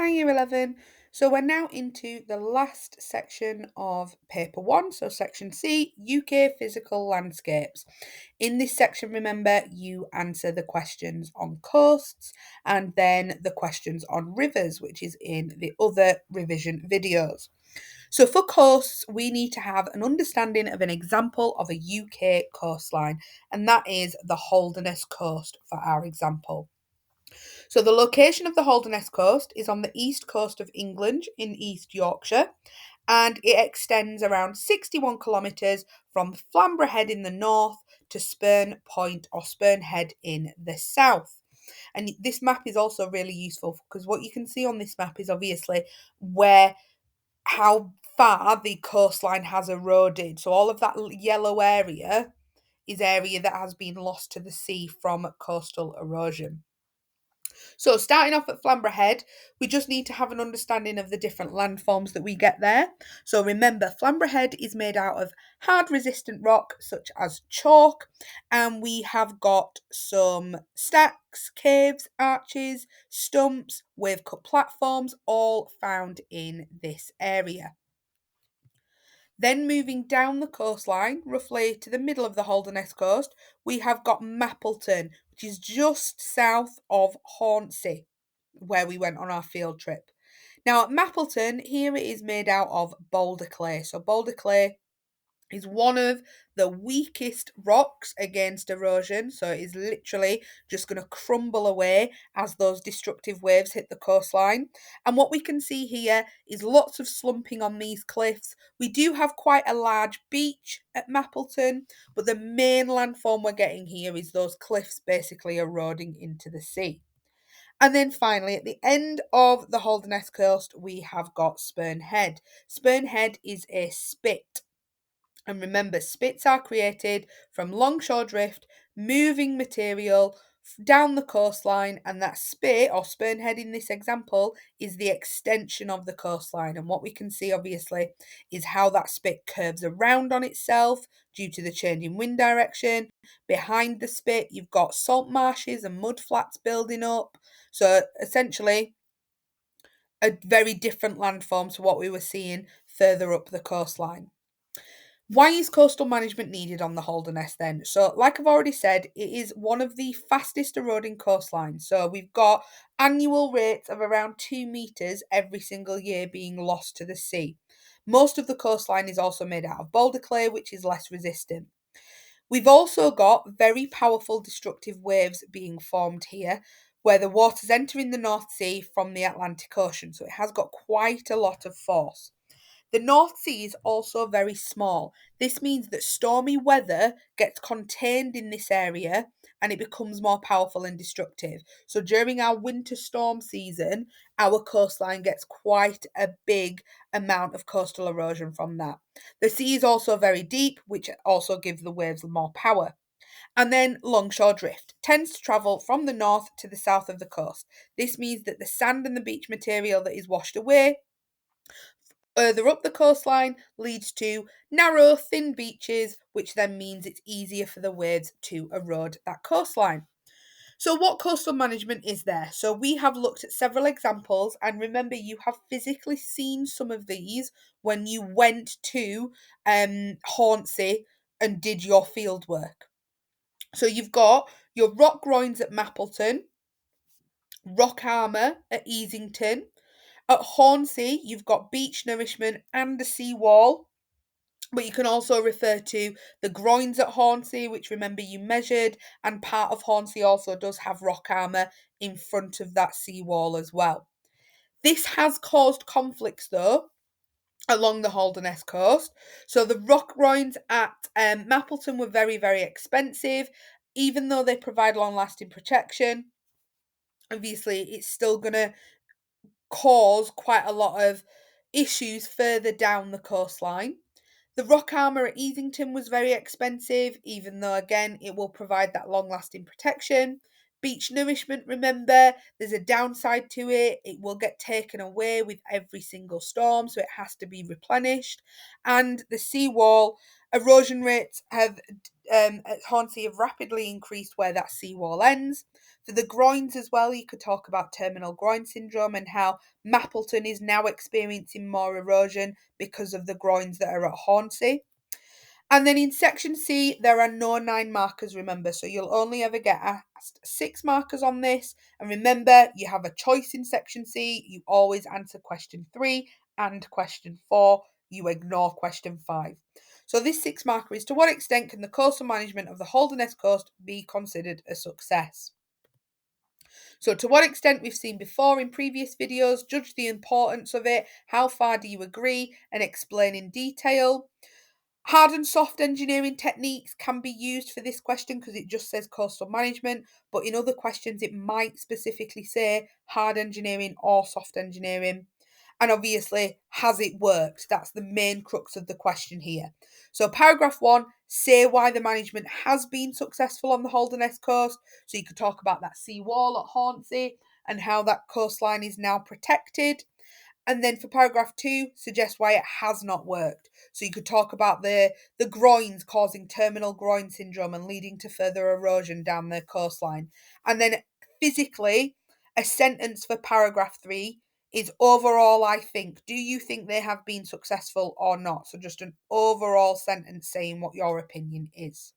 Hi, Year 11. So we're now into the last section of Paper 1, so Section C, UK Physical Landscapes. In this section, remember, you answer the questions on coasts and then the questions on rivers, which is in the other revision videos. So for coasts, we need to have an understanding of an example of a UK coastline, and that is the Holderness Coast for our example. So the location of the Holderness Coast is on the east coast of England in East Yorkshire, and it extends around 61 kilometres from Flamborough Head in the north to Spurn Point or Spurn Head in the south. And this map is also really useful because what you can see on this map is obviously how far the coastline has eroded. So all of that yellow area is area that has been lost to the sea from coastal erosion. So starting off at Flamborough Head, we just need to have an understanding of the different landforms that we get there. So remember, Flamborough Head is made out of hard resistant rock such as chalk, and we have got some stacks, caves, arches, stumps, wave cut platforms, all found in this area. Then moving down the coastline, roughly to the middle of the Holderness Coast, we have got Mappleton, which is just south of Hornsey, where we went on our field trip. Now at Mappleton, here it is made out of boulder clay. So boulder clay is one of the weakest rocks against erosion. So it is literally just going to crumble away as those destructive waves hit the coastline. And what we can see here is lots of slumping on these cliffs. We do have quite a large beach at Mappleton, but the main landform we're getting here is those cliffs basically eroding into the sea. And then finally, at the end of the Holderness Coast, we have got Spurn Head. Spurn Head is a spit. And remember, spits are created from longshore drift, moving material down the coastline, and that spit or Spurn Head in this example is the extension of the coastline. And what we can see obviously is how that spit curves around on itself due to the change in wind direction. Behind the spit, you've got salt marshes and mud flats building up. So essentially, a very different landform to what we were seeing further up the coastline. Why is coastal management needed on the Holderness then? So, like I've already said, it is one of the fastest eroding coastlines. So, we've got annual rates of around 2 metres every single year being lost to the sea. Most of the coastline is also made out of boulder clay, which is less resistant. We've also got very powerful destructive waves being formed here, where the water's entering the North Sea from the Atlantic Ocean. So, it has got quite a lot of force. The North Sea is also very small. This means that stormy weather gets contained in this area and it becomes more powerful and destructive. So during our winter storm season, our coastline gets quite a big amount of coastal erosion from that. The sea is also very deep, which also gives the waves more power. And then longshore drift tends to travel from the north to the south of the coast. This means that the sand and the beach material that is washed away further up the coastline leads to narrow, thin beaches, which then means it's easier for the waves to erode that coastline. So, what coastal management is there? So, we have looked at several examples, and remember, you have physically seen some of these when you went to Hornsey and did your field work. So, you've got your rock groins at Mappleton, rock armour at Easington. At Hornsey, you've got beach nourishment and a seawall, but you can also refer to the groins at Hornsey, which remember you measured, and part of Hornsey also does have rock armour in front of that seawall as well. This has caused conflicts though along the Holderness coast. So the rock groins at Mappleton were very, very expensive, even though they provide long-lasting protection. Obviously, it's still going to cause quite a lot of issues further down the coastline. The rock armour at Easington was very expensive, even though, again, it will provide that long lasting protection. Beach nourishment, remember, there's a downside to it. It will get taken away with every single storm, so it has to be replenished. And the seawall, Erosion rates have at Hornsey have rapidly increased where that seawall ends. For the groins as well, you could talk about terminal groin syndrome and how Mappleton is now experiencing more erosion because of the groins that are at Hornsey. And then in section C, there are no 9 markers, remember, so you'll only ever get asked 6 markers on this. And remember, you have a choice in section C. You always answer question 3 and question 4. You ignore question 5. So this 6 marker is, to what extent can the coastal management of the Holderness Coast be considered a success? So to what extent, we've seen before in previous videos, judge the importance of it, how far do you agree, and explain in detail. Hard and soft engineering techniques can be used for this question because it just says coastal management, but in other questions it might specifically say hard engineering or soft engineering. And obviously, has it worked? That's the main crux of the question here. So paragraph 1, say why the management has been successful on the Holderness Coast. So you could talk about that sea wall at Hornsey and how that coastline is now protected. And then for paragraph 2, suggest why it has not worked. So you could talk about the groins causing terminal groin syndrome and leading to further erosion down the coastline. And then physically, a sentence for paragraph 3 is overall, I think. Do you think they have been successful or not? So just an overall sentence saying what your opinion is.